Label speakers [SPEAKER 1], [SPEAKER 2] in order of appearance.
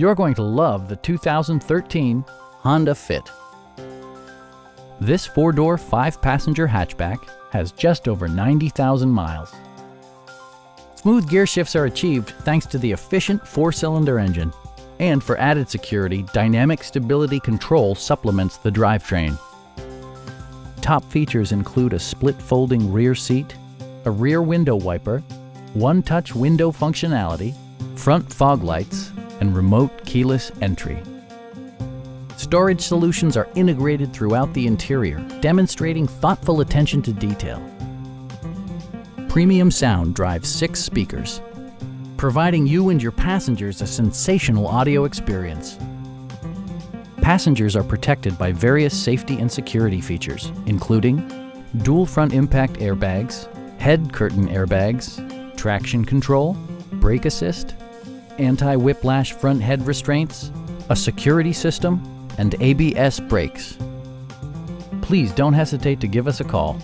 [SPEAKER 1] You're going to love the 2013 Honda Fit. This four-door, five-passenger hatchback has just over 90,000 miles. Smooth gear shifts are achieved thanks to the efficient four-cylinder engine. And for added security, dynamic stability control supplements the drivetrain. Top features include a split folding rear seat, a rear window wiper, one-touch window functionality, front fog lights, and remote keyless entry. Storage solutions are integrated throughout the interior, demonstrating thoughtful attention to detail. Premium sound drives 6 speakers, providing you and your passengers a sensational audio experience. Passengers are protected by various safety and security features, including dual front impact airbags, head curtain airbags, traction control, brake assist, anti-whiplash front head restraints, a security system, and ABS brakes. Please don't hesitate to give us a call.